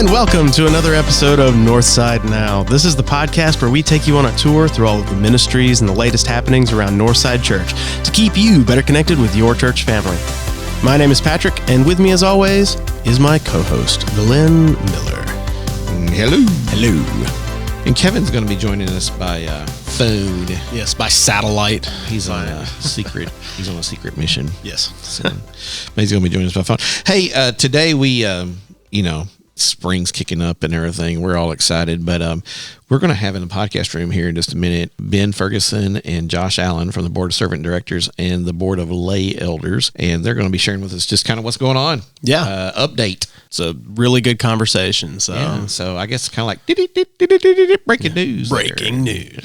And welcome to another episode of Northside Now. This is the podcast where we take you on a tour through all of the ministries and the latest happenings around Northside Church to keep you better connected with your church family. My name is Patrick, and with me as always is my co-host, Glenn Miller. Hello. Hello. And Kevin's going to be joining us by phone. Yes, by satellite. He's on a secret. He's on a secret mission. Yes. So, he's going to be joining us by phone. Hey, today we, spring's kicking up and everything. We're all excited, but we're going to have in the podcast room here in just a minute Ben Ferguson and Josh Allen from the Board of Servant Directors and the Board of Lay Elders, and they're going to be sharing with us just kind of what's going on. Yeah. Update. It's a really good conversation. So I guess kind of like breaking news. Breaking news.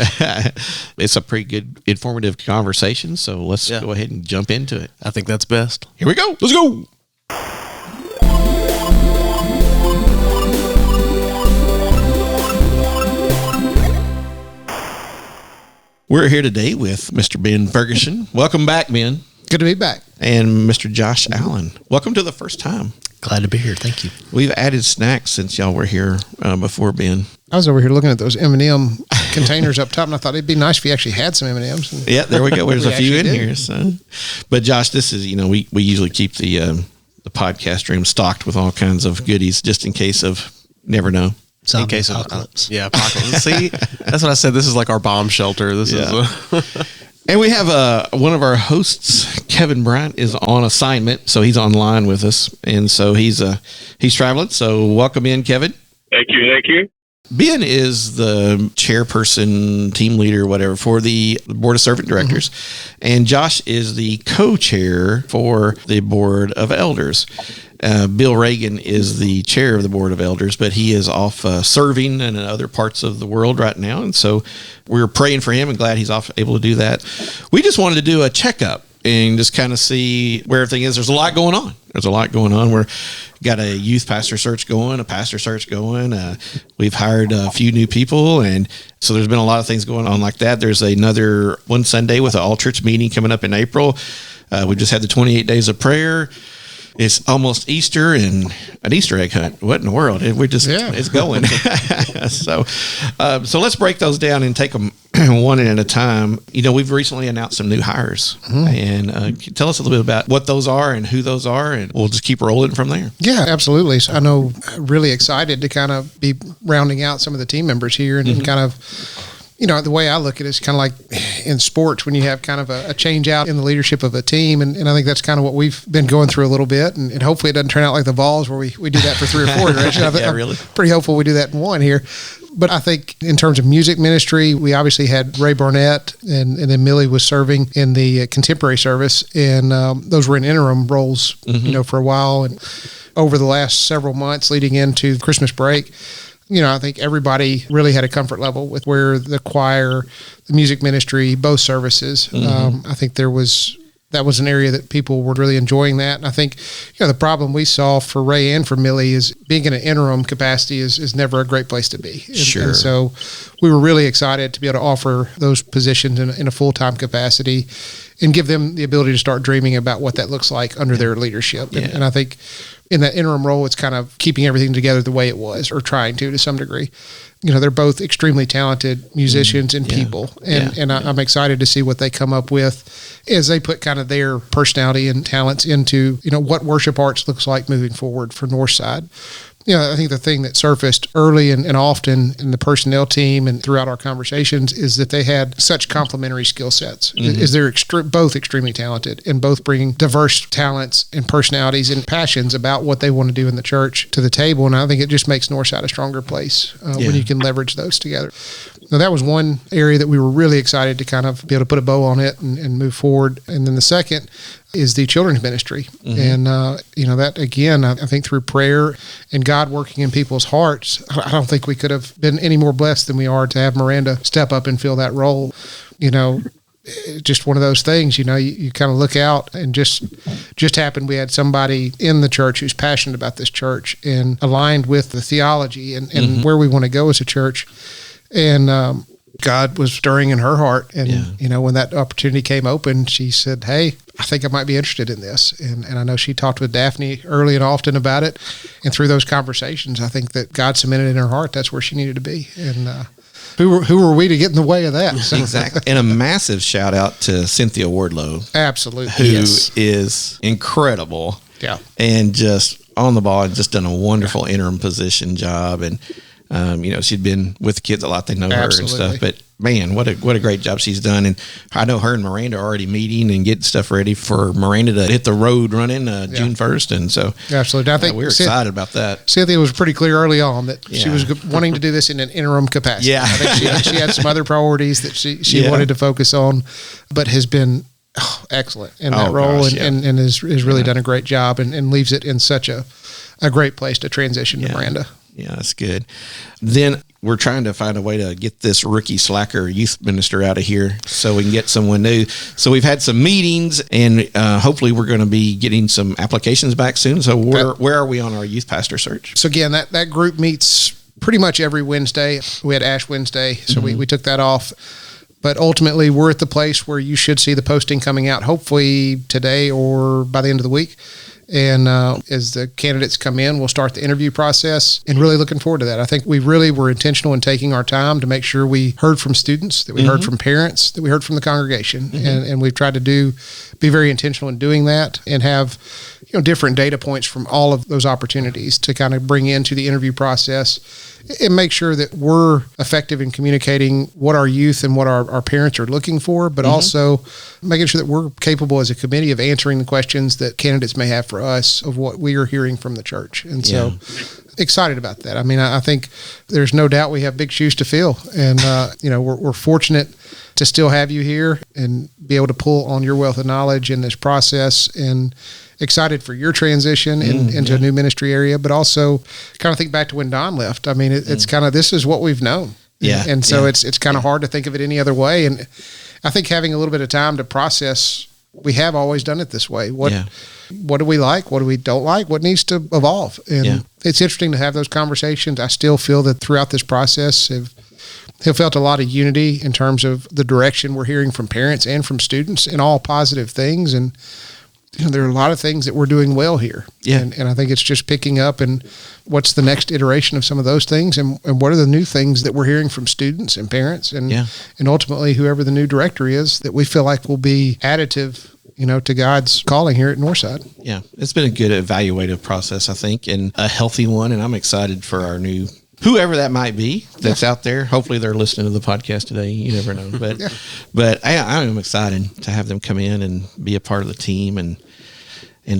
It's a pretty good, informative conversation, so let's go ahead and jump into it. I think that's best. Here we go. Let's go. We're here today with Mr. Ben Ferguson. Welcome back, Ben. Good to be back. And Mr. Josh Allen. Welcome to the first time. Glad to be here. Thank you. We've added snacks since y'all were here before, Ben. I was over here looking at those M&M containers up top, and I thought it'd be nice if you actually had some M&Ms. Yeah, there we go. There's a few in did. here. So, but Josh, this is, we usually keep the podcast room stocked with all kinds of goodies just in case of, never know. In case of apocalypse. Apocalypse. See, that's what I said. This is like our bomb shelter. This is. And we have one of our hosts, Kevin Bryant, is on assignment, so he's online with us, and so he's traveling. So welcome in, Kevin. Thank you. Ben is the chairperson, team leader, whatever, for the Board of Servant Directors, and Josh is the co-chair for the Board of Elders. Bill Reagan is the chair of the Board of Elders, but he is off serving in other parts of the world right now, and so we're praying for him and glad he's able to do that. We just wanted to do a checkup and just kind of see where everything is. There's a lot going on. We're got a youth pastor search going, a pastor search going. We've hired a few new people, and so there's been a lot of things going on like that. There's another one Sunday with an all-church meeting coming up in April. We just had the 28 days of prayer. It's almost Easter and an Easter egg hunt. What in the world? It's going. So let's break those down and take them one at a time. We've recently announced some new hires, and tell us a little bit about what those are and who those are, and we'll just keep rolling from there. Yeah, absolutely. So I know, really excited to kind of be rounding out some of the team members here and kind of, the way I look at it is kind of like in sports when you have kind of a change out in the leadership of a team. And I think that's kind of what we've been going through a little bit. And hopefully it doesn't turn out like the Vols where we do that for 3 or 4 directions. Really. I'm pretty hopeful we do that in one here. But I think in terms of music ministry, we obviously had Ray Barnett and then Millie was serving in the contemporary service. And those were in interim roles, for a while. And over the last several months leading into Christmas break, I think everybody really had a comfort level with where the choir, the music ministry, both services. I think that was an area that people were really enjoying that. And I think, the problem we saw for Ray and for Millie is being in an interim capacity is never a great place to be. And so we were really excited to be able to offer those positions in a full-time capacity and give them the ability to start dreaming about what that looks like under their leadership. And I think in that interim role, it's kind of keeping everything together the way it was, or trying to some degree. They're both extremely talented musicians and people, and I'm excited to see what they come up with as they put kind of their personality and talents into, what worship arts looks like moving forward for Northside. I think the thing that surfaced early and often in the personnel team and throughout our conversations is that they had such complementary skill sets. Is they're both extremely talented and both bringing diverse talents and personalities and passions about what they want to do in the church to the table. And I think it just makes Northside a stronger place when you can leverage those together. Now, that was one area that we were really excited to kind of be able to put a bow on it and move forward. And then the second is the children's ministry. And, that again, I think through prayer and God working in people's hearts, I don't think we could have been any more blessed than we are to have Miranda step up and fill that role. Just one of those things, you kind of look out and just happened. We had somebody in the church who's passionate about this church and aligned with the theology and where we want to go as a church. And God was stirring in her heart. And, when that opportunity came open, she said, hey, I think I might be interested in this. And I know she talked with Daphne early and often about it. And through those conversations, I think that God cemented in her heart that's where she needed to be. And who were we to get in the way of that? So. Exactly. And a massive shout out to Cynthia Wardlow. Absolutely. Who is incredible. Yeah. And just on the ball and just done a wonderful interim position job. And, she'd been with the kids a lot. They know her and stuff. But, man, what a great job she's done. And I know her and Miranda are already meeting and getting stuff ready for Miranda to hit the road running June 1st. And so absolutely. I think we're excited about that. Cynthia was pretty clear early on that she was wanting to do this in an interim capacity. Yeah. I think she had some other priorities that she wanted to focus on, but has been excellent in that role and has really done a great job and leaves it in such a great place to transition to Miranda. Yeah, that's good. Then we're trying to find a way to get this rookie slacker youth minister out of here so we can get someone new. So we've had some meetings, and hopefully we're going to be getting some applications back soon. So where are we on our youth pastor search? So again, that group meets pretty much every Wednesday. We had Ash Wednesday, so we took that off. But ultimately, we're at the place where you should see the posting coming out, hopefully today or by the end of the week. And as the candidates come in, we'll start the interview process, and really looking forward to that. I think we really were intentional in taking our time to make sure we heard from students, that we heard from parents, that we heard from the congregation. And we've tried to be very intentional in doing that and have different data points from all of those opportunities to kind of bring into the interview process and make sure that we're effective in communicating what our youth and what our parents are looking for, but also making sure that we're capable as a committee of answering the questions that candidates may have for us of what we are hearing from the church. And so excited about that. I mean, I think there's no doubt we have big shoes to fill, and we're fortunate to still have you here and be able to pull on your wealth of knowledge in this process, and excited for your transition into a new ministry area, but also kind of think back to when Don left. I mean, it's kind of, this is what we've known. Yeah. And so it's kind of hard to think of it any other way. And I think having a little bit of time to process, we have always done it this way. What do we like? What do we don't like? What needs to evolve? And it's interesting to have those conversations. I still feel that throughout this process have felt a lot of unity in terms of the direction we're hearing from parents and from students, and all positive things. And there are a lot of things that we're doing well here. Yeah. And I think it's just picking up and what's the next iteration of some of those things, and what are the new things that we're hearing from students and parents and ultimately whoever the new director is that we feel like will be additive, to God's calling here at Northside. Yeah. It's been a good evaluative process, I think, and a healthy one. And I'm excited for our new, whoever that might be that's out there. Hopefully they're listening to the podcast today. You never know. But but I am excited to have them come in and be a part of the team and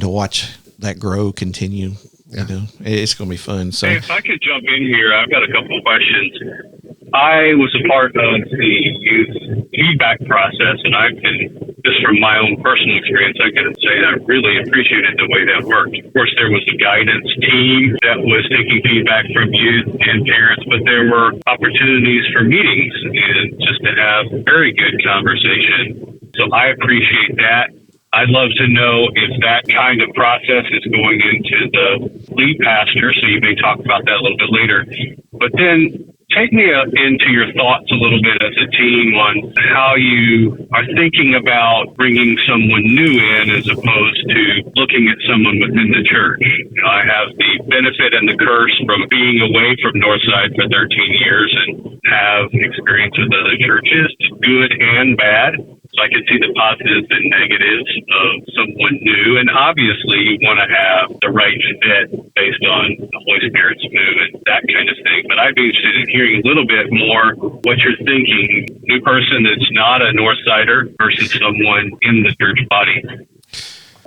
to watch that grow continue. It's going to be fun. So, hey, if I could jump in here, I've got a couple of questions. I was a part of the youth feedback process, and I can, just from my own personal experience, I can say I really appreciated the way that worked. Of course, there was a guidance team that was taking feedback from youth and parents, but there were opportunities for meetings and just to have very good conversation. So I appreciate that. I'd love to know if that kind of process is going into the lead pastor, so you may talk about that a little bit later. But then take me into your thoughts a little bit as a team on how you are thinking about bringing someone new in as opposed to looking at someone within the church. I have the benefit and the curse from being away from Northside for 13 years and have experience with other churches, good and bad. So I can see the positives and negatives of someone new. And obviously you want to have the right fit based on the Holy Spirit's move and that kind of thing. But I'd be interested in hearing a little bit more what you're thinking, new person that's not a Northsider versus someone in the church body.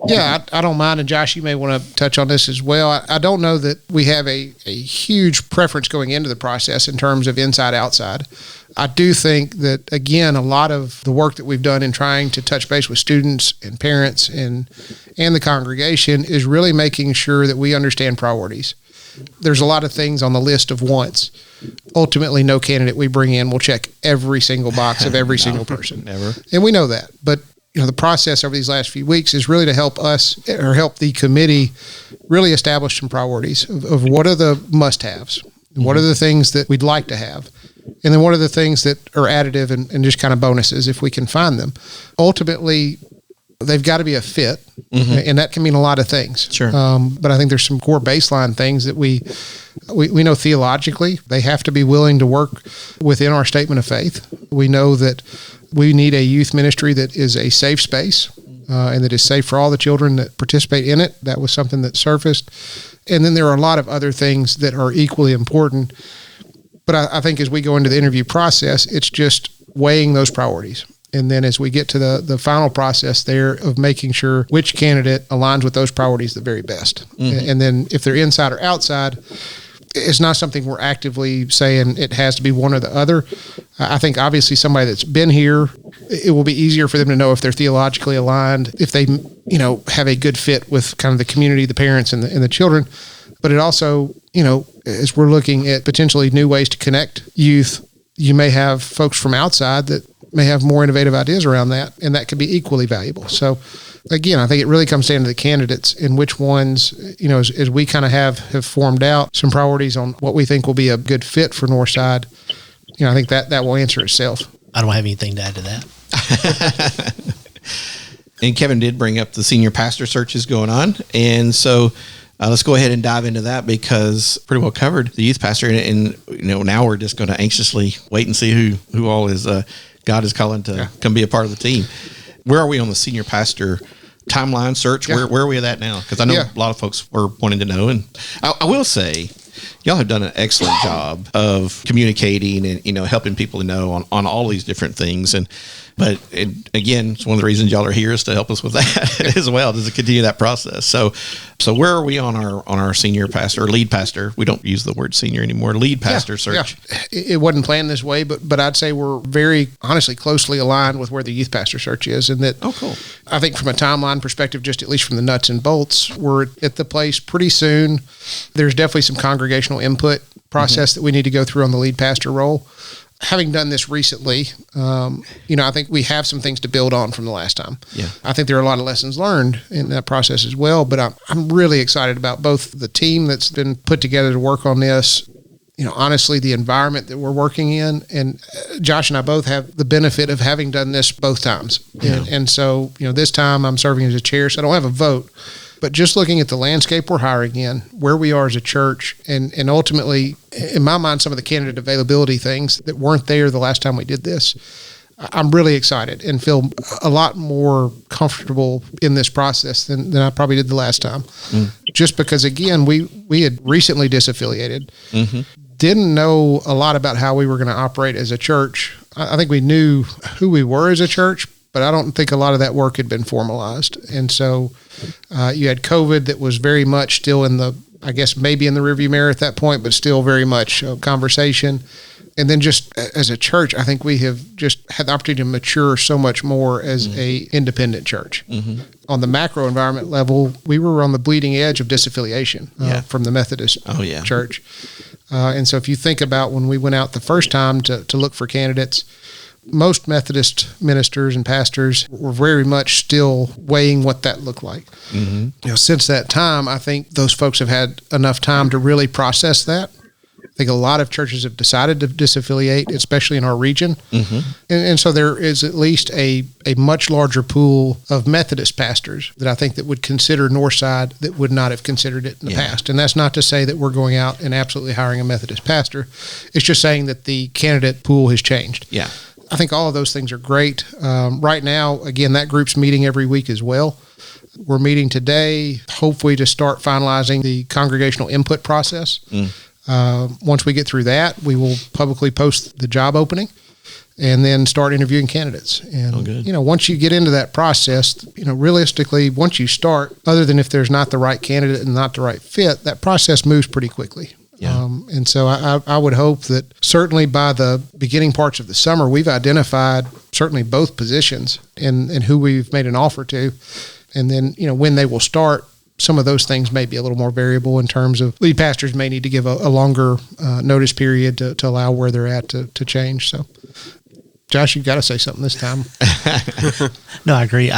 Yeah, I don't mind. And Josh, you may want to touch on this as well. I don't know that we have a huge preference going into the process in terms of inside, outside. I do think that, again, a lot of the work that we've done in trying to touch base with students and parents and the congregation is really making sure that we understand priorities. There's a lot of things on the list of wants. Ultimately, no candidate we bring in will check every single box of every single person. Never. And we know that. But the process over these last few weeks is really to help us or help the committee really establish some priorities of what are the must-haves, what are the things that we'd like to have, and then what are the things that are additive and just kind of bonuses if we can find them. Ultimately, they've got to be a fit, and that can mean a lot of things. Sure. But I think there's some core baseline things that we know theologically. They have to be willing to work within our statement of faith. We know that we need a youth ministry that is a safe space and that is safe for all the children that participate in it. That was something that surfaced. And then there are a lot of other things that are equally important. But I think as we go into the interview process, it's just weighing those priorities. And then as we get to the final process there of making sure which candidate aligns with those priorities the very best. And then if they're inside or outside, it's not something we're actively saying it has to be one or the other. I think obviously somebody that's been here, it will be easier for them to know if they're theologically aligned, if they, have a good fit with kind of the community, the parents and the children. But it also, as we're looking at potentially new ways to connect youth, you may have folks from outside that may have more innovative ideas around that, and that could be equally valuable. So again, I think it really comes down to the candidates and which ones, as we kind of have formed out some priorities on what we think will be a good fit for Northside, I think that will answer itself. I don't have anything to add to that. And Kevin did bring up the senior pastor searches going on. And so let's go ahead and dive into that, because pretty well covered the youth pastor. And now we're just going to anxiously wait and see who all is God is calling to come be a part of the team. Where are we on the senior pastor timeline search? Where are we at that now? Because I know a lot of folks were wanting to know. And I will say, y'all have done an excellent job of communicating and, helping people to know on all these different things. But again, it's one of the reasons y'all are here is to help us with that as well, to continue that process. So where are we on our senior pastor or lead pastor? We don't use the word senior anymore. Lead pastor search. Yeah. It wasn't planned this way, but I'd say we're very honestly closely aligned with where the youth pastor search is. And that, cool. I think from a timeline perspective, just at least from the nuts and bolts, we're at the place pretty soon. There's definitely some congregational input process that we need to go through on the lead pastor role. Having done this recently, I think we have some things to build on from the last time. Yeah. I think there are a lot of lessons learned in that process as well, but I'm really excited about both the team that's been put together to work on this, honestly, the environment that we're working in. And Josh and I both have the benefit of having done this both times. Yeah. And so, this time I'm serving as a chair, so I don't have a vote. But just looking at the landscape we're hiring in, where we are as a church, and ultimately, in my mind, some of the candidate availability things that weren't there the last time we did this, I'm really excited and feel a lot more comfortable in this process than I probably did the last time. Just because, again, we had recently disaffiliated, didn't know a lot about how we were going to operate as a church. I think we knew who we were as a church, but I don't think a lot of that work had been formalized. And so you had COVID that was very much still maybe in the rearview mirror at that point, but still very much a conversation. And then just as a church, I think we have just had the opportunity to mature so much more as a independent church. On the macro environment level, we were on the bleeding edge of disaffiliation from the Methodist Church. And so if you think about when we went out the first time to look for candidates, most Methodist ministers and pastors were very much still weighing what that looked like. Since that time, I think those folks have had enough time to really process that. I think a lot of churches have decided to disaffiliate, especially in our region. And so there is at least a much larger pool of Methodist pastors that I think that would consider Northside that would not have considered it in the past. And that's not to say that we're going out and absolutely hiring a Methodist pastor. It's just saying that the candidate pool has changed. Yeah. I think all of those things are great. Right now, again, that group's meeting every week as well. We're meeting today, hopefully to start finalizing the congregational input process. Once we get through that, we will publicly post the job opening and then start interviewing candidates. And, once you get into that process, realistically, once you start, other than if there's not the right candidate and not the right fit, that process moves pretty quickly. Yeah. And so I would hope that certainly by the beginning parts of the summer, we've identified certainly both positions and who we've made an offer to. And then, when they will start, some of those things may be a little more variable in terms of lead pastors may need to give a longer notice period to allow where they're at to change. So, Josh, you've got to say something this time. No, I agree.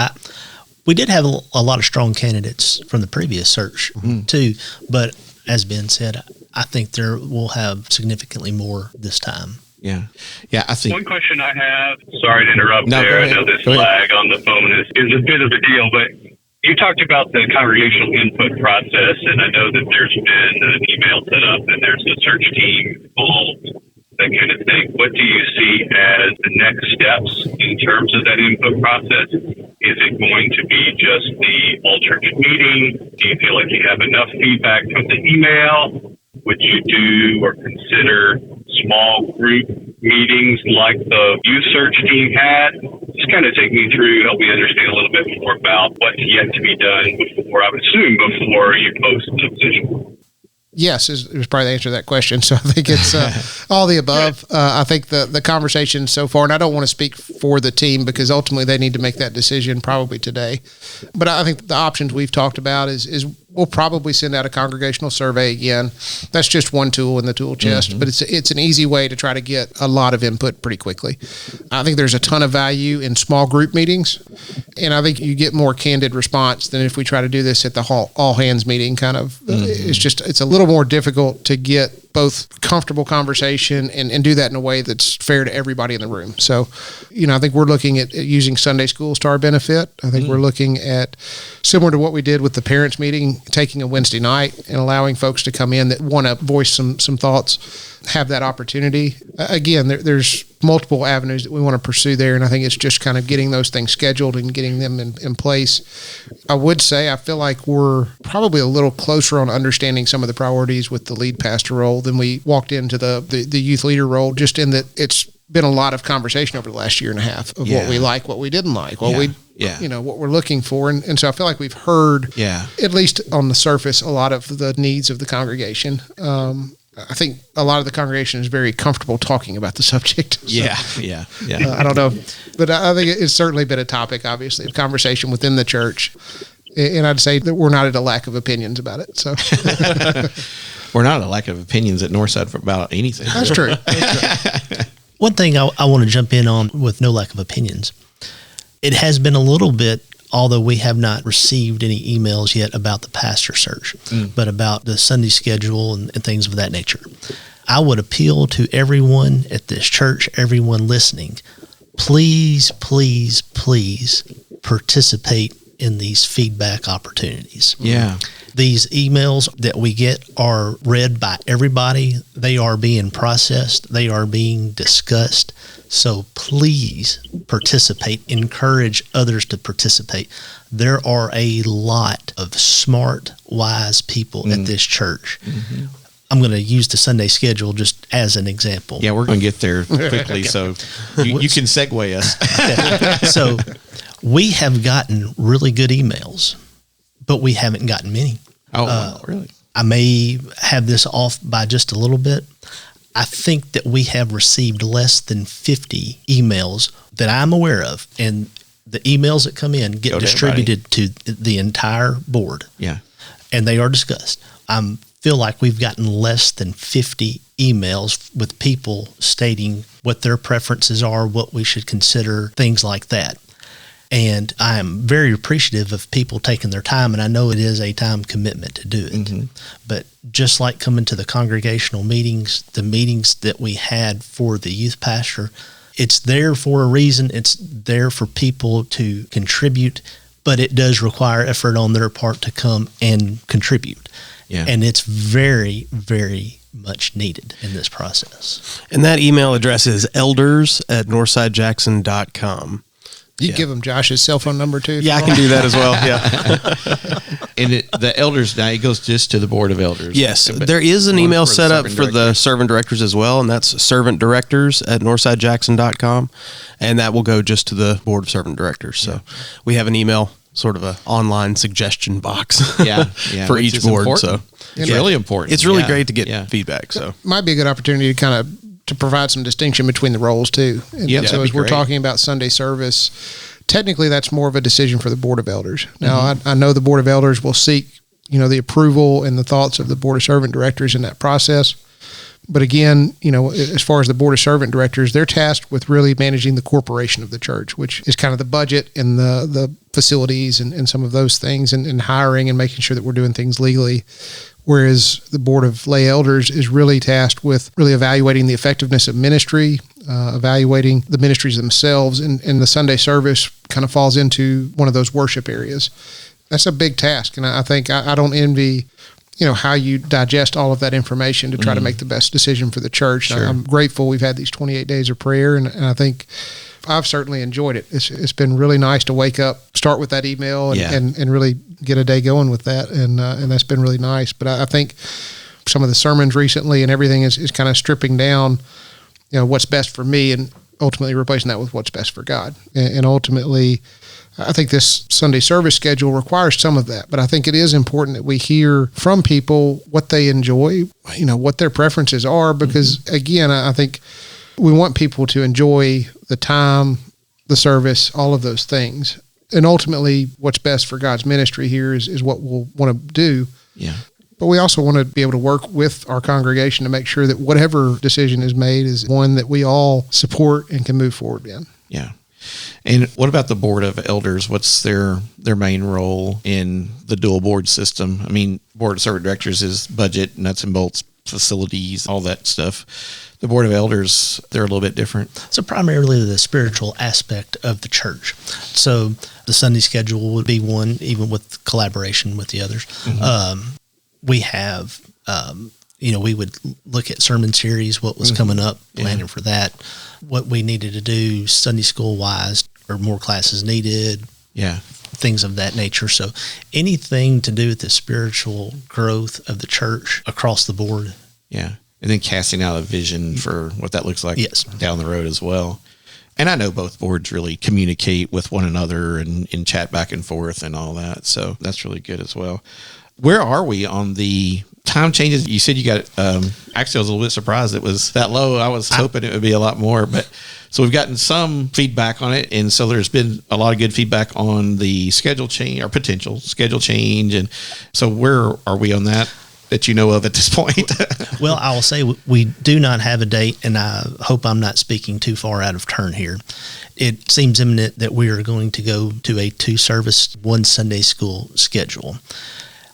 We did have a lot of strong candidates from the previous search too, but as Ben said, I think there will have significantly more this time. Yeah. Yeah. I think. One question I have, sorry to interrupt No, go there. I ahead. know this Go ahead. lag on the phone is a bit of a deal, but you talked about the congregational input process, and I know that there's been an email set up and there's a search team involved, that kind of thing. What do you see as the next steps in terms of that input process? Is it going to be just the all church meeting? Do you feel like you have enough feedback from the email? Would you do or consider small group meetings like the youth search team had? Just kind of take me through, help me understand a little bit more about what's yet to be done before, I would assume, before you post the position. Yes, is probably the answer to that question. So I think it's all the above. I think the conversation so far, and I don't want to speak for the team because ultimately they need to make that decision probably today. But I think the options we've talked about is we'll probably send out a congregational survey again. That's just one tool in the tool chest, but it's an easy way to try to get a lot of input pretty quickly. I think there's a ton of value in small group meetings, and I think you get more candid response than if we try to do this at the all hands meeting kind of. It's a little more difficult to get both comfortable conversation and do that in a way that's fair to everybody in the room. So, I think we're looking at using Sunday schools to our benefit. I think we're looking at, similar to what we did with the parents meeting, taking a Wednesday night and allowing folks to come in that want to voice some thoughts, have that opportunity. Again, there's multiple avenues that we want to pursue there, and I think it's just kind of getting those things scheduled and getting them in place. I would say I feel like we're probably a little closer on understanding some of the priorities with the lead pastor role than we walked into the youth leader role, just in that it's been a lot of conversation over the last year and a half of what we like, what we didn't like, what we're looking for. And so I feel like we've heard, at least on the surface, a lot of the needs of the congregation. I think a lot of the congregation is very comfortable talking about the subject. So, I don't know, but I think it's certainly been a topic, obviously, of conversation within the church. And I'd say that we're not at a lack of opinions about it. So We're not at a lack of opinions at Northside about anything. that's true. One thing I want to jump in on with no lack of opinions. It has been a little bit, although we have not received any emails yet about the pastor search, but about the Sunday schedule and things of that nature. I would appeal to everyone at this church, everyone listening, please, please, please participate in these feedback opportunities. Yeah. These emails that we get are read by everybody. They are being processed. They are being discussed. So please participate. Encourage others to participate. There are a lot of smart, wise people at this church. I'm going to use the Sunday schedule just as an example. Yeah, we're going to get there quickly, so you can segue us. So we have gotten really good emails, but we haven't gotten many. Oh, really? I may have this off by just a little bit. I think that we have received less than 50 emails that I'm aware of, and the emails that come in get distributed to the entire board. Yeah. And they are discussed. I feel like we've gotten less than 50 emails with people stating what their preferences are, what we should consider, things like that. And I am very appreciative of people taking their time, and I know it is a time commitment to do it. But just like coming to the congregational meetings, the meetings that we had for the youth pastor, it's there for a reason. It's there for people to contribute, but it does require effort on their part to come and contribute. Yeah. And it's very, very much needed in this process. And that email address is elders@northsidejackson.com. You give them Josh's cell phone number too? Yeah, I can do that as well. Yeah. And the elders, now it goes just to the board of elders. Yes. But There is an one email for the set up servant for the directors. servant directors as well, and that's servantdirectors@northsidejackson.com. And that will go just to the board of servant directors. So we have an email, sort of a online suggestion box for which each is board. important. So It's really important. it's really Yeah. great to get Yeah. feedback. So Might be a good opportunity to kind of to provide some distinction between the roles too. And Yeah, so that'd as be we're great. talking about Sunday service, technically that's more of a decision for the board of elders. Now I know the board of elders will seek, the approval and the thoughts of the board of servant directors in that process. But again, as far as the board of servant directors, they're tasked with really managing the corporation of the church, which is kind of the budget and the facilities and some of those things and hiring and making sure that we're doing things legally. whereas the Board of Lay Elders is really tasked with really evaluating the effectiveness of ministry, evaluating the ministries themselves, and the Sunday service kind of falls into one of those worship areas. That's a big task, and I think I don't envy how you digest all of that information to try to make the best decision for the church. Sure. I'm grateful we've had these 28 days of prayer, and I think I've certainly enjoyed it. It's been really nice to wake up, start with that email, and really get a day going with that, and that's been really nice. But I think some of the sermons recently and everything is kind of stripping down, what's best for me, and ultimately replacing that with what's best for God. And ultimately, I think this Sunday service schedule requires some of that, but I think it is important that we hear from people what they enjoy, what their preferences are, because again, I think we want people to enjoy the time, the service, all of those things. And ultimately, what's best for God's ministry here is what we'll want to do. Yeah. But we also want to be able to work with our congregation to make sure that whatever decision is made is one that we all support and can move forward in. Yeah. And what about the Board of Elders? What's their main role in the dual board system? I mean, Board of Servant Directors is budget, nuts and bolts, facilities, all that stuff. The Board of Elders, they're a little bit different. So primarily the spiritual aspect of the church. So the Sunday schedule would be one, even with collaboration with the others. We have, we would look at sermon series, what was coming up, planning for that, what we needed to do Sunday school wise, or more classes needed. Yeah. Things of that nature. So anything to do with the spiritual growth of the church across the board. Yeah. And then casting out a vision for what that looks like down the road as well. And I know both boards really communicate with one another and chat back and forth and all that. So that's really good as well. Where are we on the time changes? You said you got, actually I was a little bit surprised it was that low. I was hoping it would be a lot more, but so we've gotten some feedback on it. And so there's been a lot of good feedback on the schedule change or potential schedule change. And so where are we on that you know of at this point? Well, I will say we do not have a date, and I hope I'm not speaking too far out of turn here. It seems imminent that we are going to go to a 2-service, 1 Sunday school schedule.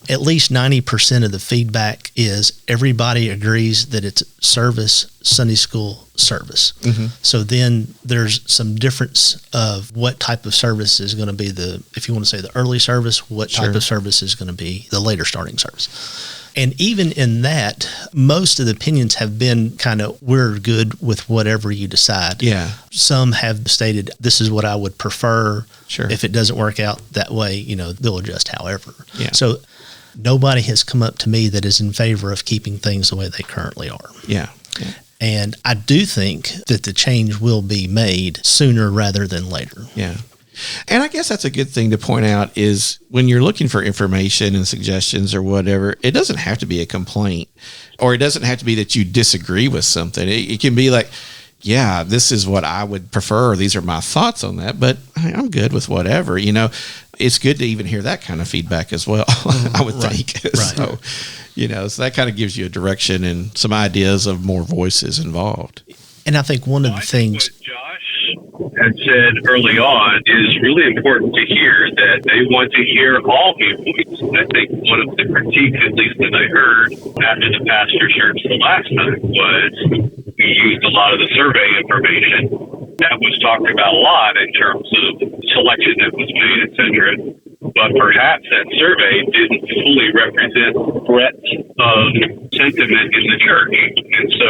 At least 90% of the feedback is everybody agrees that it's service, Sunday school service. So then there's some difference of what type of service is going to be if you want to say the early service, what type of service is going to be the later starting service. And even in that, most of the opinions have been kind of, we're good with whatever you decide. Yeah. Some have stated, this is what I would prefer. Sure. If it doesn't work out that way, they'll adjust however. Yeah. So nobody has come up to me that is in favor of keeping things the way they currently are. Yeah. And I do think that the change will be made sooner rather than later. Yeah. And I guess that's a good thing to point out is when you're looking for information and suggestions or whatever, it doesn't have to be a complaint, or it doesn't have to be that you disagree with something. It can be like, yeah, this is what I would prefer. These are my thoughts on that, but I'm good with whatever. It's good to even hear that kind of feedback as well, I would think. Right. So that kind of gives you a direction and some ideas of more voices involved. And I think one of the things what Josh had said early on is really important to hear, that they want to hear all viewpoints. I think one of the critiques, at least that I heard after the pastor church the last time, was we used a lot of the survey information that was talked about a lot in terms of selection that was made, et cetera. But perhaps that survey didn't fully represent the breadth of sentiment in the church. And so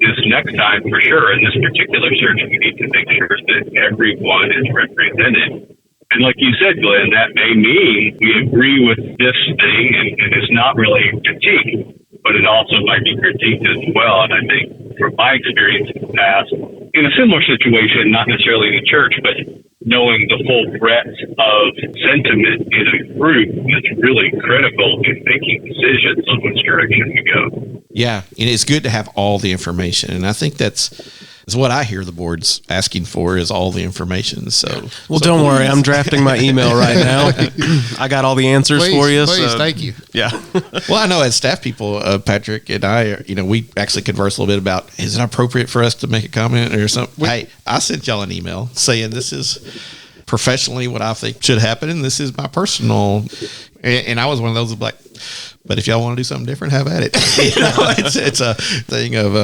this next time, for sure, in this particular search, we need to make sure that everyone is represented. And like you said, Glenn, that may mean we agree with this thing, and it's not really a critique, but it also might be critiqued as well. And I think from my experience in the past, in a similar situation, not necessarily in the church, but knowing the full breadth of sentiment in a group is really critical in making decisions on which direction to go. Yeah, and it's good to have all the information. And I think that's what I hear the board's asking for, is all the information. So, don't worry, I'm drafting my email right now. I got all the answers for you. Please, thank you. Yeah. Well, I know as staff people, Patrick and I, we actually converse a little bit about, is it appropriate for us to make a comment or something? Hey, I sent y'all an email saying this is professionally what I think should happen, and this is my personal. And I was one of those like, But if y'all want to do something different, have at it. It's a thing of,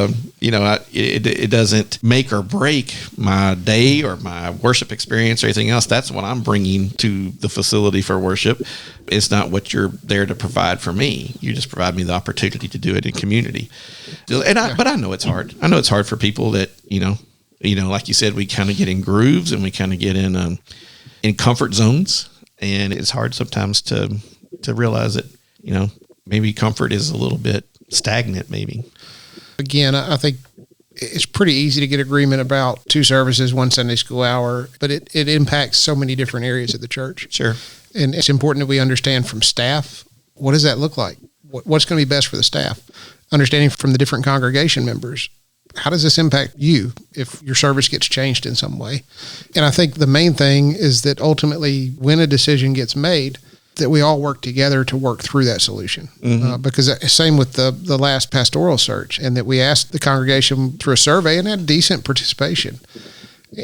it doesn't make or break my day or my worship experience or anything else. That's what I'm bringing to the facility for worship. It's not what you're there to provide for me. You just provide me the opportunity to do it in community. But I know it's hard. I know it's hard for people that, like you said, we kind of get in grooves and we kind of get in comfort zones. And it's hard sometimes to realize that, maybe comfort is a little bit stagnant, maybe. Again, I think it's pretty easy to get agreement about 2 services, 1 Sunday school hour, but it impacts so many different areas of the church. Sure. And it's important that we understand from staff, what does that look like? What's going to be best for the staff? Understanding from the different congregation members, how does this impact you if your service gets changed in some way? And I think the main thing is that ultimately when a decision gets made, that we all work together to work through that solution. Because same with the last pastoral search, and that we asked the congregation through a survey and had decent participation.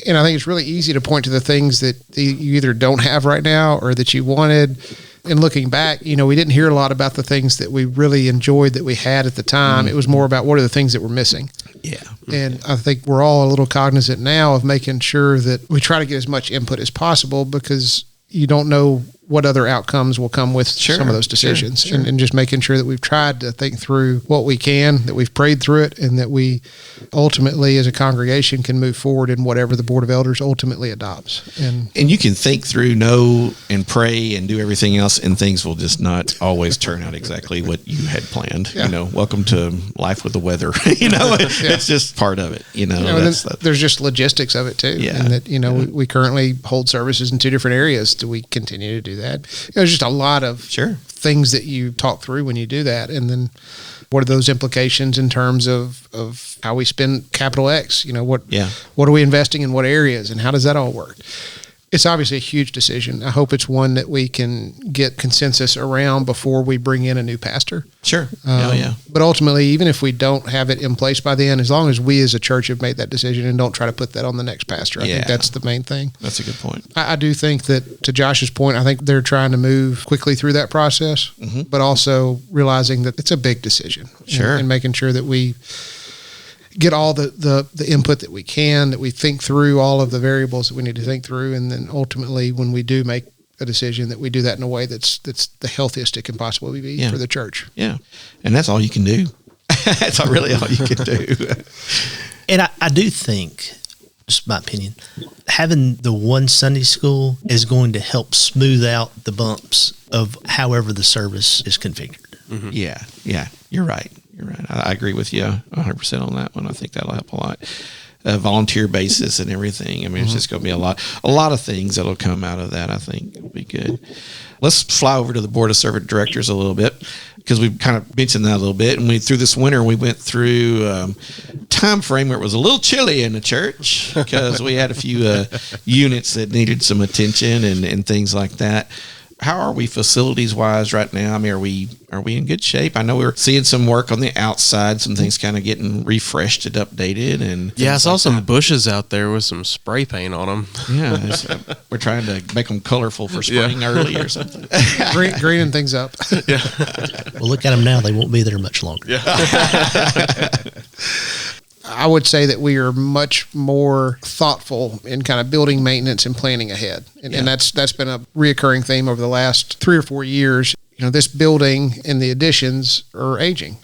And I think it's really easy to point to the things that you either don't have right now or that you wanted. And looking back, we didn't hear a lot about the things that we really enjoyed that we had at the time. It was more about what are the things that were missing. Yeah. And I think we're all a little cognizant now of making sure that we try to get as much input as possible, because you don't know what other outcomes will come with some of those decisions. Sure. And just making sure that we've tried to think through what we can, that we've prayed through it, and that we ultimately as a congregation can move forward in whatever the Board of Elders ultimately adopts. And you can think through, know, and pray and do everything else, and things will just not always turn out exactly what you had planned. Yeah. Welcome to life with the weather. It's just part of it. There's just logistics of it too. Yeah. And that, we currently hold services in 2 different areas. Do we continue to do that? There's just a lot of things that you talk through when you do that. And then what are those implications in terms of how we spend capital X? What are we investing in what areas, and how does that all work? It's obviously a huge decision. I hope it's one that we can get consensus around before we bring in a new pastor. Sure. But ultimately, even if we don't have it in place by then, as long as we as a church have made that decision and don't try to put that on the next pastor, I think that's the main thing. That's a good point. I do think that, to Josh's point, I think they're trying to move quickly through that process, but also realizing that it's a big decision. Sure. And making sure that we get all the input that we can, that we think through all of the variables that we need to think through, and then ultimately when we do make a decision, that we do that in a way that's the healthiest it can possibly be for the church. Yeah. And that's all you can do. That's really all you can do. And I do think, just my opinion, having the 1 Sunday school is going to help smooth out the bumps of however the service is configured. Mm-hmm. Yeah. You're right. I agree with you 100% on that one. I think that'll help a lot. Volunteer basis and everything. I mean, it's just going to be a lot of things that'll come out of that. I think it'll be good. Let's fly over to the Board of Servant Directors a little bit, because we've kind of mentioned that a little bit. And through this winter, we went through time frame where it was a little chilly in the church, because we had a few units that needed some attention and things like that. How are we facilities wise right now? I mean, are we in good shape? I know we were seeing some work on the outside, some things kind of getting refreshed and updated, and I saw some bushes out there with some spray paint on them. Yeah, we're trying to make them colorful for spring early or something. Greening things up. Well, look at them now; they won't be there much longer. I would say that we are much more thoughtful in kind of building maintenance and planning ahead. And that's been a reoccurring theme over the last 3 or 4 years. This building and the additions are aging.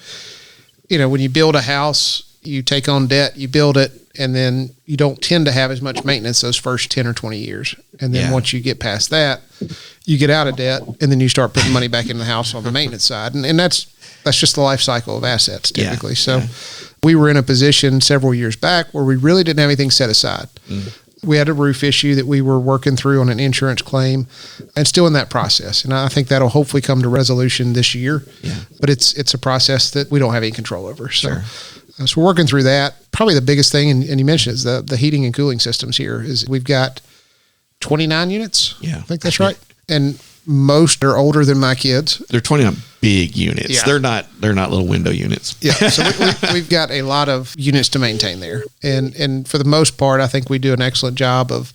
When you build a house, you take on debt, you build it, and then you don't tend to have as much maintenance those first 10 or 20 years. And then once you get past that, you get out of debt, and then you start putting money back in the house on the maintenance side. And that's just the life cycle of assets typically. We were in a position several years back where we really didn't have anything set aside. We had a roof issue that we were working through on an insurance claim, and still in that process. And I think that'll hopefully come to resolution this year. But it's a process that we don't have any control over. So we're working through that. Probably the biggest thing, and you mentioned, is the heating and cooling systems here. Is we've got 29 units. I think that's right. And most are older than my kids. They're 29 big units. Yeah. They're not little window units. Yeah. So we've got a lot of units to maintain there. And for the most part, I think we do an excellent job of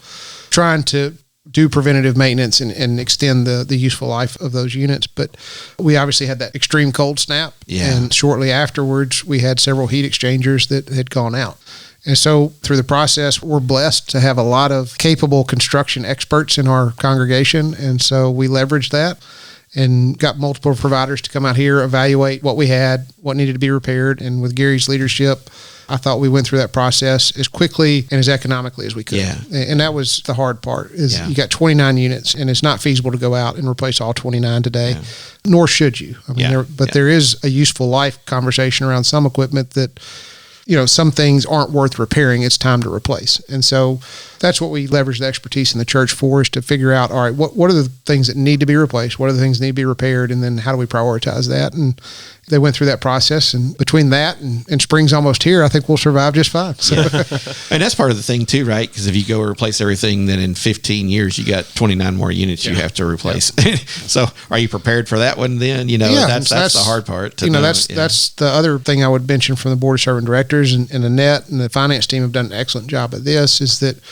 trying to do preventative maintenance and extend the useful life of those units. But we obviously had that extreme cold snap. Yeah. And shortly afterwards, we had several heat exchangers that had gone out. And so through the process, we're blessed to have a lot of capable construction experts in our congregation. And so we leveraged that and got multiple providers to come out here, evaluate what we had, what needed to be repaired. And with Gary's leadership, I thought we went through that process as quickly and as economically as we could. Yeah. And that was the hard part is Yeah. you got 29 units and it's not feasible to go out and replace all 29 today, Yeah. nor should you. I mean, Yeah. there is a useful life conversation around some equipment that, some things aren't worth repairing. It's time to replace. And so that's what we leverage the expertise in the church for, is to figure out, all right, what are the things that need to be replaced? What are the things that need to be repaired? And then how do we prioritize that? And they went through that process. And between that and spring's almost here, I think we'll survive just fine. So. And that's part of the thing too, right? Because if you go replace everything, then in 15 years, you got 29 more units you have to replace. Yeah. So are you prepared for that one then? That's the hard part. That's the other thing I would mention from the Board of Servant Directors and Annette and the finance team have done an excellent job at this, is that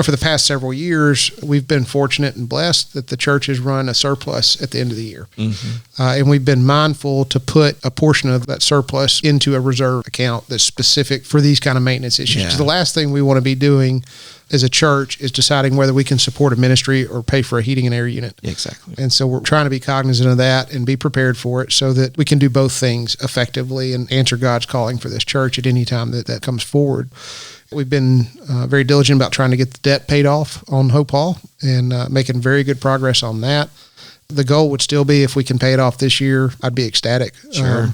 for the past several years, we've been fortunate and blessed that the church has run a surplus at the end of the year. Mm-hmm. And we've been mindful to put a portion of that surplus into a reserve account that's specific for these kind of maintenance issues. Because the last thing we want to be doing as a church is deciding whether we can support a ministry or pay for a heating and air unit. Exactly. And so we're trying to be cognizant of that and be prepared for it so that we can do both things effectively and answer God's calling for this church at any time that comes forward. We've been very diligent about trying to get the debt paid off on Hope Hall and making very good progress on that. The goal would still be, if we can pay it off this year, I'd be ecstatic. Sure.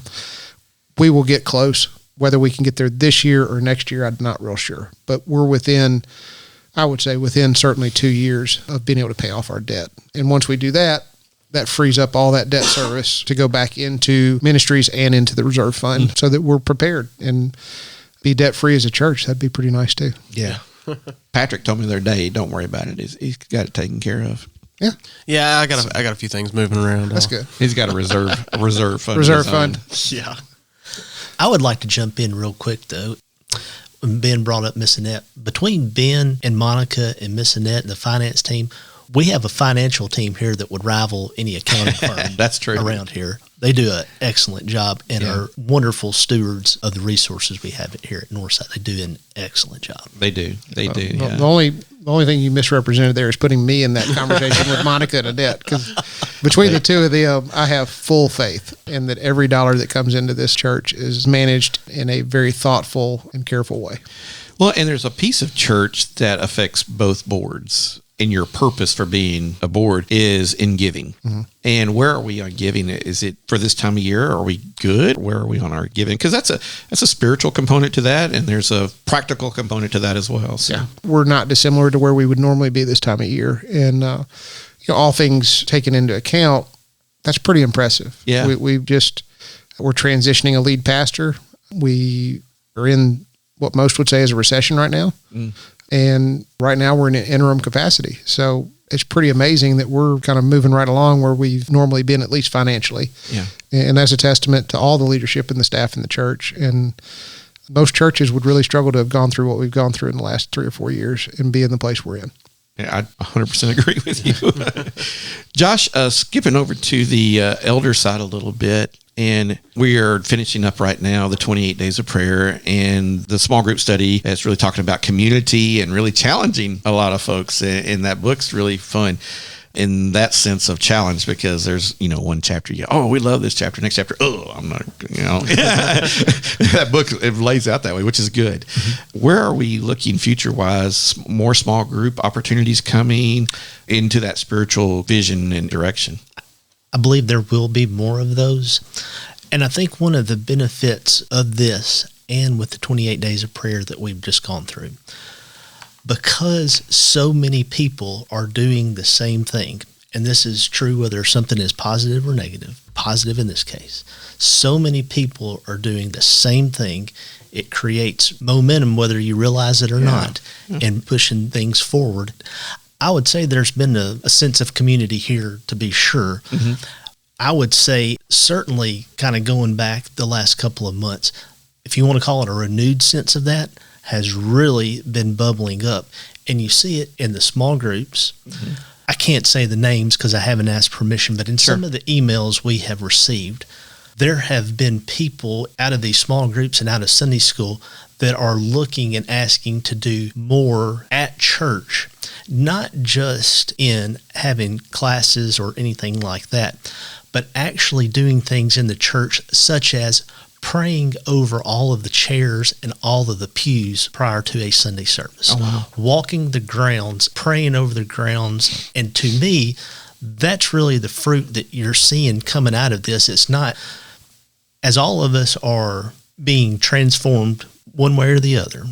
We will get close. Whether we can get there this year or next year, I'm not real sure. But we're within certainly 2 years of being able to pay off our debt. And once we do that, that frees up all that debt service to go back into ministries and into the reserve fund so that we're prepared and be debt-free as a church. That'd be pretty nice too. Yeah. Patrick told me the other day, don't worry about it. He's got it taken care of. Yeah. Yeah, I got a few things moving around. That's good. He's got a reserve fund. Reserve fund. Yeah. I would like to jump in real quick, though. Ben brought up Miss Annette. Between Ben and Monica and Miss Annette and the finance team, we have a financial team here that would rival any accounting firm That's true. around here. They do an excellent job and are wonderful stewards of the resources we have here at Northside. They do an excellent job. They do. The only thing you misrepresented there is putting me in that conversation with Monica and Annette, because between the two of them, I have full faith in that every dollar that comes into this church is managed in a very thoughtful and careful way. Well, and there's a piece of church that affects both boards. And your purpose for being a board is in giving. Mm-hmm. And where are we on giving? Is it for this time of year? Are we good? Where are we on our giving? Because that's a spiritual component to that, and there's a practical component to that as well. So. Yeah, we're not dissimilar to where we would normally be this time of year, and all things taken into account, that's pretty impressive. Yeah, we're transitioning a lead pastor. We are in what most would say is a recession right now. Mm. And right now we're in an interim capacity. So it's pretty amazing that we're kind of moving right along where we've normally been, at least financially. Yeah. And that's a testament to all the leadership and the staff in the church. And most churches would really struggle to have gone through what we've gone through in the last 3 or 4 years and be in the place we're in. Yeah, I 100% agree with you. Josh, skipping over to the elder side a little bit. And we are finishing up right now the 28 days of prayer, and the small group study is really talking about community and really challenging a lot of folks. And that book's really fun in that sense of challenge, because there's, one chapter, we love this chapter. Next chapter, I'm not, that book, it lays out that way, which is good. Mm-hmm. Where are we looking future-wise? More small group opportunities coming into that spiritual vision and direction? I believe there will be more of those. And I think one of the benefits of this, and with the 28 days of prayer that we've just gone through, because so many people are doing the same thing, and this is true whether something is positive or negative, positive in this case, so many people are doing the same thing, it creates momentum, whether you realize it or not, and pushing things forward. I would say there's been a sense of community here, to be sure. Mm-hmm. I would say certainly kind of going back the last couple of months, if you want to call it a renewed sense of that, has really been bubbling up. And you see it in the small groups. I can't say the names because I haven't asked permission, but in some of the emails we have received, there have been people out of these small groups and out of Sunday school that are looking and asking to do more at church, not just in having classes or anything like that, but actually doing things in the church, such as praying over all of the chairs and all of the pews prior to a Sunday service. Oh, wow. Walking the grounds, praying over the grounds. And to me, that's really the fruit that you're seeing coming out of this. It's not, as all of us are being transformed one way or the other,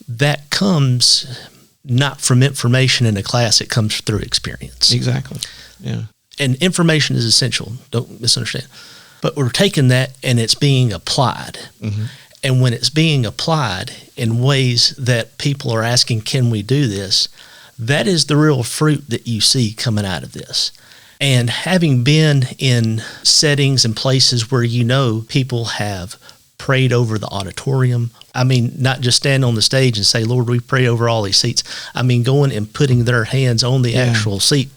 that comes not from information in a class, it comes through experience. Exactly. Yeah. And information is essential. Don't misunderstand. But we're taking that and it's being applied. And when it's being applied in ways that people are asking, can we do this? That is the real fruit that you see coming out of this. And having been in settings and places where you know people have prayed over the auditorium. I mean, not just stand on the stage and say, Lord, we pray over all these seats. I mean, going and putting their hands on the actual seat.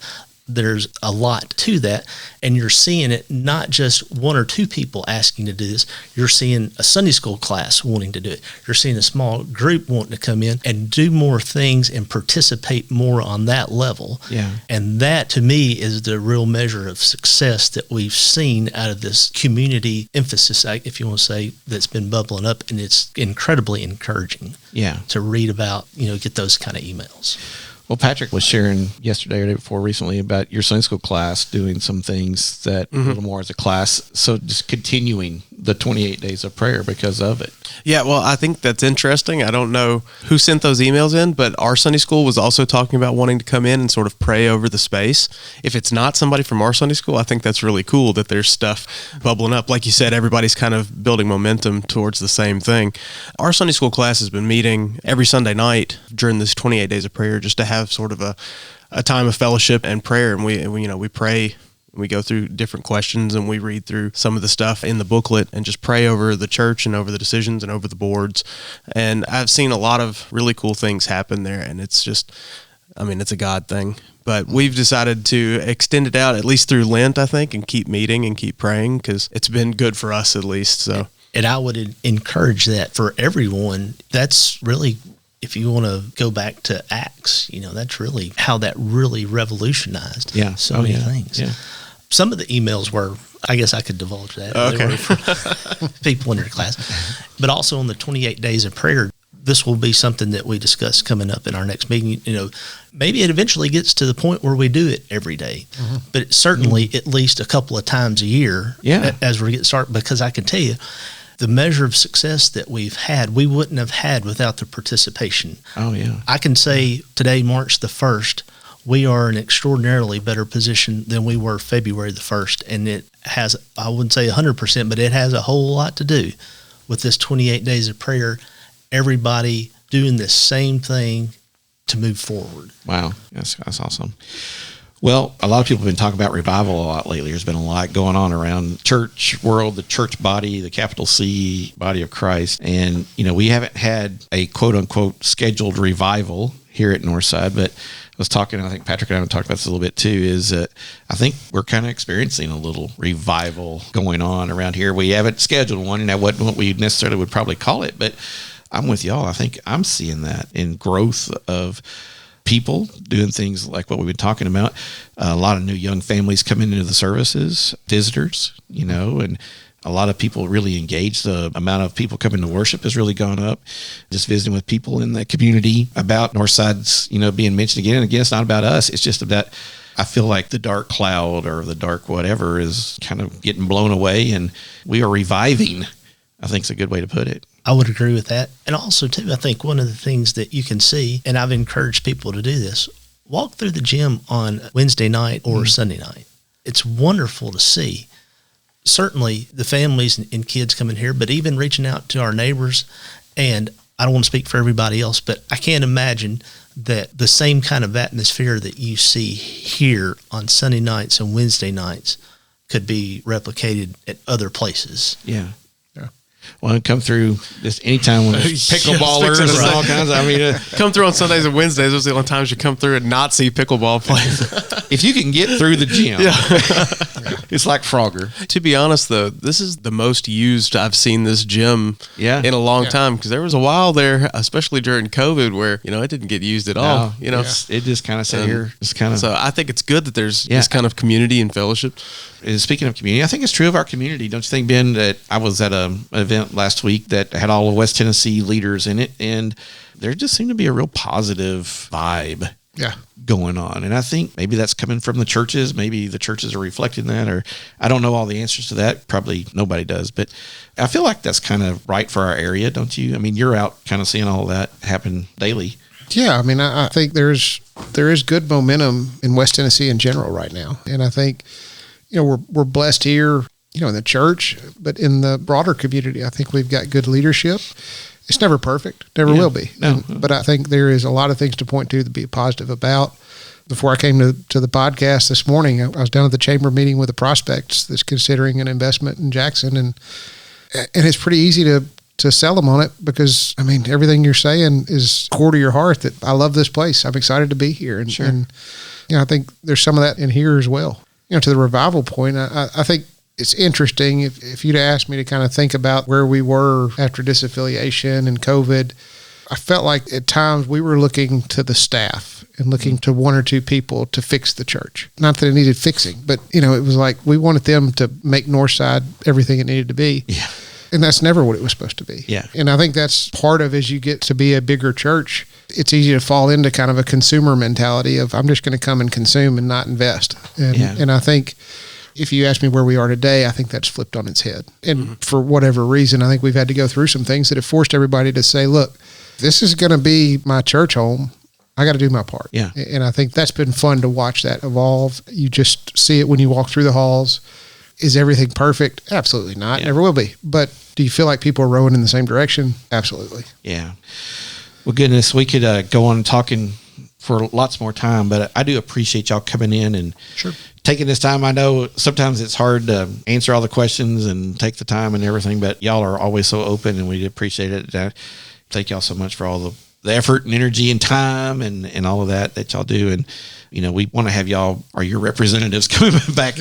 There's a lot to that, and you're seeing it not just one or two people asking to do this. You're seeing a Sunday school class wanting to do it. You're seeing a small group wanting to come in and do more things and participate more on that level. Yeah. And that, to me, is the real measure of success that we've seen out of this community emphasis, if you want to say, that's been bubbling up, and it's incredibly encouraging to read about, get those kind of emails. Well, Patrick was sharing yesterday or the day before recently about your Sunday school class doing some things that a little more as a class. So just continuing the 28 days of prayer because of it. Yeah, well, I think that's interesting. I don't know who sent those emails in, but our Sunday school was also talking about wanting to come in and sort of pray over the space. If it's not somebody from our Sunday school, I think that's really cool that there's stuff bubbling up. Like you said, everybody's kind of building momentum towards the same thing. Our Sunday school class has been meeting every Sunday night during this 28 days of prayer just to have sort of a time of fellowship and prayer. And we pray. We go through different questions and we read through some of the stuff in the booklet and just pray over the church and over the decisions and over the boards. And I've seen a lot of really cool things happen there. And it's just, it's a God thing. But we've decided to extend it out at least through Lent, I think, and keep meeting and keep praying because it's been good for us at least. So, and I would encourage that for everyone. That's really, if you want to go back to Acts, that's really how that really revolutionized so many things. Yeah. Some of the emails were, I guess I could divulge that. Okay. They were for people in your class. But also on the 28 days of prayer, this will be something that we discuss coming up in our next meeting. Maybe it eventually gets to the point where we do it every day, but certainly at least a couple of times a year as we get started, because I can tell you, the measure of success that we've had, we wouldn't have had without the participation. Oh, yeah. I can say today, March the 1st, we are in an extraordinarily better position than we were February the 1st. And it has, I wouldn't say 100%, but it has a whole lot to do with this 28 days of prayer, everybody doing the same thing to move forward. Wow. That's awesome. Well, a lot of people have been talking about revival a lot lately. There's been a lot going on around church world, the church body, the capital C body of Christ. And, we haven't had a quote unquote scheduled revival here at Northside, but I was talking, I think Patrick and I have talked about this a little bit too, is that I think we're kind of experiencing a little revival going on around here. We haven't scheduled one, and that wasn't what we necessarily would probably call it, but I'm with y'all. I think I'm seeing that in growth of people doing things like what we've been talking about. A lot of new young families coming into the services, visitors, and a lot of people really engaged. The amount of people coming to worship has really gone up. Just visiting with people in the community about Northside's, being mentioned again and again. It's not about us. It's just about, I feel like the dark cloud or the dark whatever is kind of getting blown away, and we are reviving, I think is a good way to put it. I would agree with that. And also, too, I think one of the things that you can see, and I've encouraged people to do this, walk through the gym on Wednesday night or Sunday night. It's wonderful to see. Certainly the families and kids coming here, but even reaching out to our neighbors. And I don't want to speak for everybody else, but I can't imagine that the same kind of atmosphere that you see here on Sunday nights and Wednesday nights could be replicated at other places. Yeah. Well, come through just anytime when there's pickleballers and all kinds of, I mean, come through on Sundays and Wednesdays. Those are the only times you come through and not see pickleball players. if you can get through the gym, it's like Frogger. To be honest, though, this is the most used I've seen this gym in a long time, because there was a while there, especially during COVID, where, it didn't get used at all. It just kind of sat here. It's kind of. So I think it's good that there's this kind of community and fellowship. Speaking of community, I think it's true of our community. Don't you think, Ben, that I was at an event last week that had all of West Tennessee leaders in it, and there just seemed to be a real positive vibe going on. And I think maybe that's coming from the churches. Maybe the churches are reflecting that, or I don't know all the answers to that. Probably nobody does, but I feel like that's kind of right for our area, don't you? I mean, you're out kind of seeing all that happen daily. Yeah, I mean, I think there is good momentum in West Tennessee in general right now, and I think we're blessed here, in the church, but in the broader community, I think we've got good leadership. It's never perfect, never will be. No. But I think there is a lot of things to point to be positive about. Before I came to the podcast this morning, I was down at the chamber meeting with the prospects that's considering an investment in Jackson, and it's pretty easy to sell them on it, because I mean, everything you're saying is core to your heart, that I love this place. I'm excited to be here. And, and I think there's some of that in here as well. To the revival point, I think it's interesting if you'd asked me to kind of think about where we were after disaffiliation and COVID. I felt like at times we were looking to the staff and looking to one or two people to fix the church. Not that it needed fixing, but it was like we wanted them to make Northside everything it needed to be. Yeah. And that's never what it was supposed to be. Yeah. And I think that's part of, as you get to be a bigger church, it's easy to fall into kind of a consumer mentality of, I'm just going to come and consume and not invest. And I think if you ask me where we are today, I think that's flipped on its head. And for whatever reason, I think we've had to go through some things that have forced everybody to say, look, this is going to be my church home. I got to do my part. Yeah. And I think that's been fun to watch that evolve. You just see it when you walk through the halls. Is everything perfect? Absolutely not. Never will be. But do you feel like people are rowing in the same direction? Absolutely. Yeah. Well, goodness, we could go on talking for lots more time, but I do appreciate y'all coming in and taking this time. I know sometimes it's hard to answer all the questions and take the time and everything, but y'all are always so open, and we appreciate it. Thank y'all so much for all the effort and energy and time and all of that y'all do. And, we want to have y'all or your representatives coming back,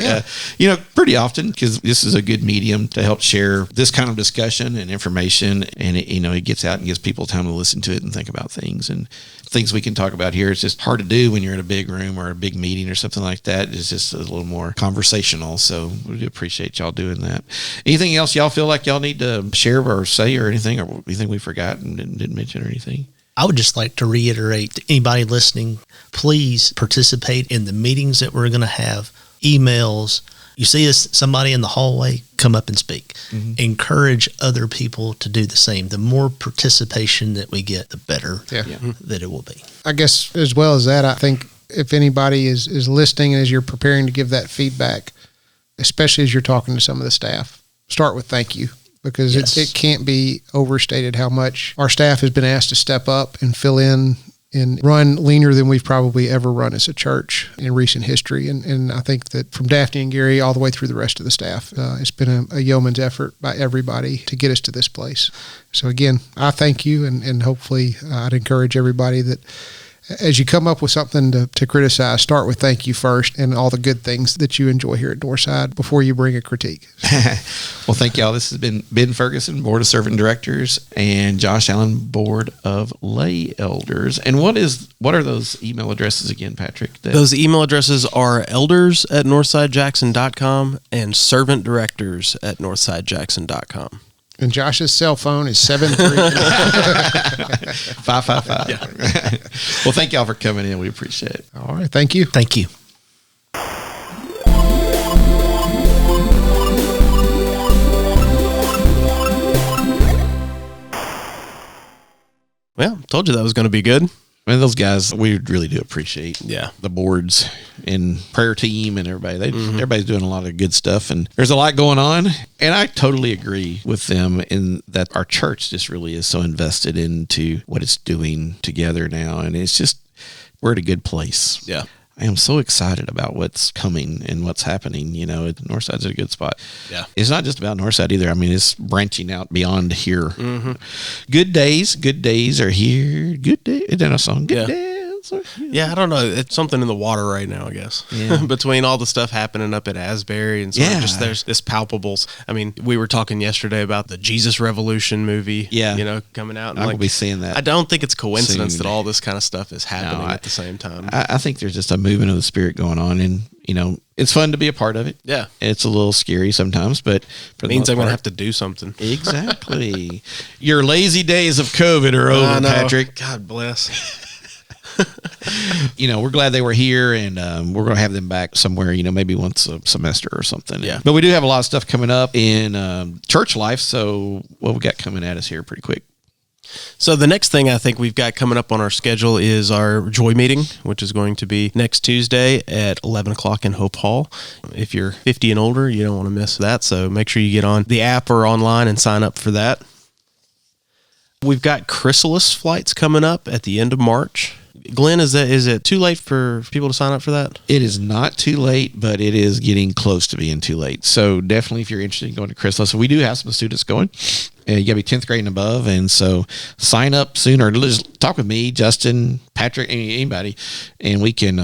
pretty often, because this is a good medium to help share this kind of discussion and information. And, it gets out and gives people time to listen to it and think about things. And things we can talk about here, it's just hard to do when you're in a big room or a big meeting or something like that. It's just a little more conversational. So we do appreciate y'all doing that. Anything else y'all feel like y'all need to share or say or anything, or anything we forgot and didn't mention or anything? I would just like to reiterate to anybody listening, please participate in the meetings that we're going to have, emails. You see somebody in the hallway, come up and speak. Mm-hmm. Encourage other people to do the same. The more participation that we get, the better that it will be. I guess as well as that, I think if anybody is listening as you're preparing to give that feedback, especially as you're talking to some of the staff, start with thank you. Because it can't be overstated how much our staff has been asked to step up and fill in and run leaner than we've probably ever run as a church in recent history. And I think that from Daphne and Gary all the way through the rest of the staff, it's been a yeoman's effort by everybody to get us to this place. So again, I thank you, and hopefully I'd encourage everybody that as you come up with something to criticize, start with thank you first and all the good things that you enjoy here at Northside before you bring a critique. Well, thank y'all. This has been Ben Ferguson, Board of Servant Directors, and Josh Allen, Board of Lay Elders. And what are those email addresses again, Patrick? Those email addresses are elders@northsidejackson.com and servantdirectors@northsidejackson.com. And Josh's cell phone is 555. Yeah. Well, thank y'all for coming in. We appreciate it. All right. Thank you. Thank you. Well, told you that was going to be good. I mean, those guys, we really do appreciate the boards and prayer team and everybody. Everybody's doing a lot of good stuff, and there's a lot going on. And I totally agree with them in that our church just really is so invested into what it's doing together now. And it's just, we're at a good place. Yeah. I am so excited about what's coming and what's happening. Northside's a good spot. Yeah. It's not just about Northside either. I mean, it's branching out beyond here. Mm-hmm. Good days are here. Good day. Isn't that a song? Good days. Yeah, I don't know. It's something in the water right now, I guess. Yeah. Between all the stuff happening up at Asbury and sort of just there's this palpables. I mean, we were talking yesterday about the Jesus Revolution movie. Yeah. Coming out. And I will be seeing that. I don't think it's coincidence soon. that all this kind of stuff is happening at the same time. I think there's just a movement of the Spirit going on, and it's fun to be a part of it. Yeah. It's a little scary sometimes, but it means I'm going to have to do something. Exactly. Your lazy days of COVID are over, Patrick. God bless. We're glad they were here, and we're going to have them back somewhere, maybe once a semester or something. Yeah. But we do have a lot of stuff coming up in church life, so what we got coming at us here pretty quick. So the next thing I think we've got coming up on our schedule is our Joy Meeting, which is going to be next Tuesday at 11 o'clock in Hope Hall. If you're 50 and older, you don't want to miss that, so make sure you get on the app or online and sign up for that. We've got Chrysalis flights coming up at the end of March. Glenn, is it too late for people to sign up for that? It is not too late, but it is getting close to being too late. So definitely, if you're interested in going to Chrysalis, we do have some students going. You got to be 10th grade and above, and so sign up sooner. Just talk with me, Justin, Patrick, anybody, and we can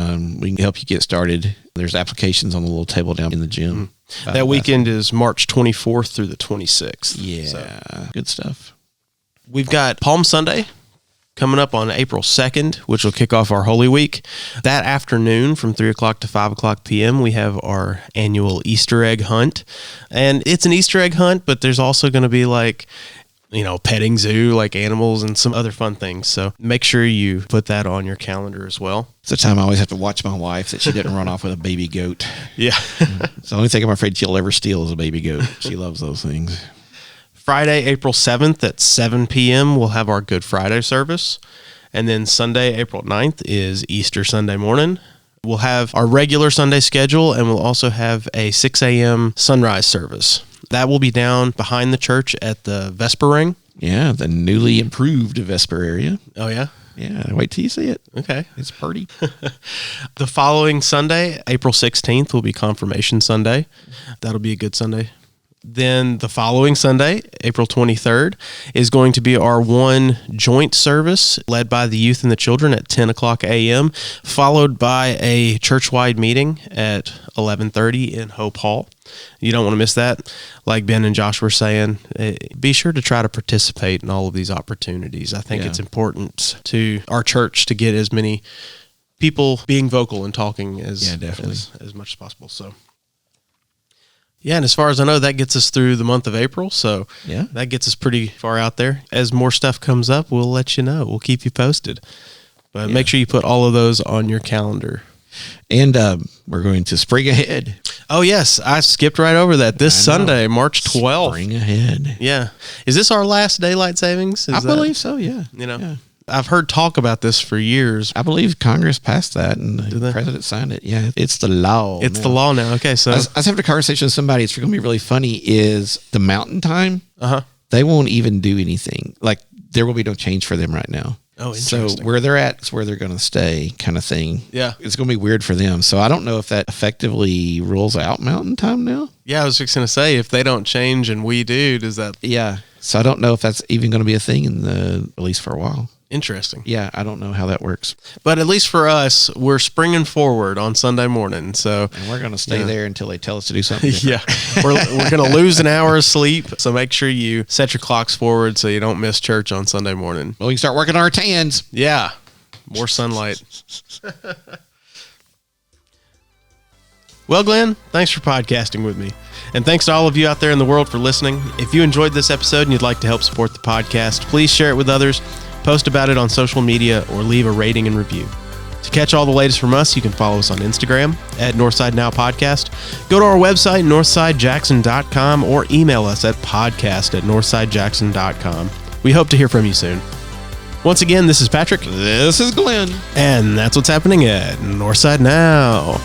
help you get started. There's applications on the little table down in the gym. That weekend is March 24th through the 26th. Yeah, good stuff. We've got Palm Sunday coming up on April 2nd, which will kick off our Holy Week. That afternoon from 3 o'clock to 5 o'clock p.m., we have our annual Easter egg hunt. And it's an Easter egg hunt, but there's also going to be petting zoo, like animals and some other fun things. So make sure you put that on your calendar as well. It's the time I always have to watch my wife that she didn't run off with a baby goat. Yeah. It's the only thing I'm afraid she'll ever steal is a baby goat. She loves those things. Friday, April 7th at 7 p.m., we'll have our Good Friday service. And then Sunday, April 9th is Easter Sunday morning. We'll have our regular Sunday schedule, and we'll also have a 6 a.m. sunrise service. That will be down behind the church at the Vesper Ring. Yeah, the newly improved Vesper area. Oh, yeah? Yeah, wait till you see it. Okay. It's pretty. The following Sunday, April 16th, will be Confirmation Sunday. That'll be a good Sunday. Then the following Sunday, April 23rd, is going to be our one joint service led by the youth and the children at 10 o'clock a.m., followed by a church-wide meeting at 11:30 in Hope Hall. You don't want to miss that. Like Ben and Josh were saying, be sure to try to participate in all of these opportunities. I think it's important to our church to get as many people being vocal and talking as much as possible. So. Yeah, and as far as I know, that gets us through the month of April, so that gets us pretty far out there. As more stuff comes up, we'll let you know. We'll keep you posted. But make sure you put all of those on your calendar. And we're going to spring ahead. Oh, yes. I skipped right over that. This Sunday, March 12th. Spring ahead. Yeah. Is this our last daylight savings? I believe so, yeah. Yeah. I've heard talk about this for years. I believe Congress passed that and the president signed it. Yeah, it's the law. It's the law now. Okay, so I was having a conversation with somebody. It's going to be really funny. Is the mountain time? They won't even do anything. Like there will be no change for them right now. Oh, interesting. So where they're at is where they're going to stay, kind of thing. Yeah, it's going to be weird for them. So I don't know if that effectively rules out mountain time now. Yeah, I was just going to say if they don't change and we do, does that? Yeah. So I don't know if that's even going to be a thing at least for a while. Interesting. Yeah, I don't know how that works. But at least for us, we're springing forward on Sunday morning. So, and we're going to stay there until they tell us to do something different. Yeah, we're going to lose an hour of sleep. So make sure you set your clocks forward so you don't miss church on Sunday morning. Well, we can start working on our tans. Yeah, more sunlight. Well, Glenn, thanks for podcasting with me. And thanks to all of you out there in the world for listening. If you enjoyed this episode and you'd like to help support the podcast, please share it with others, post about it on social media, or leave a rating and review. To catch all the latest from us, you can follow us on Instagram at Northside Now Podcast. Go to our website, northsidejackson.com, or email us at podcast@northsidejackson.com. We hope to hear from you soon. Once again, this is Patrick. This is Glenn. And that's what's happening at Northside Now.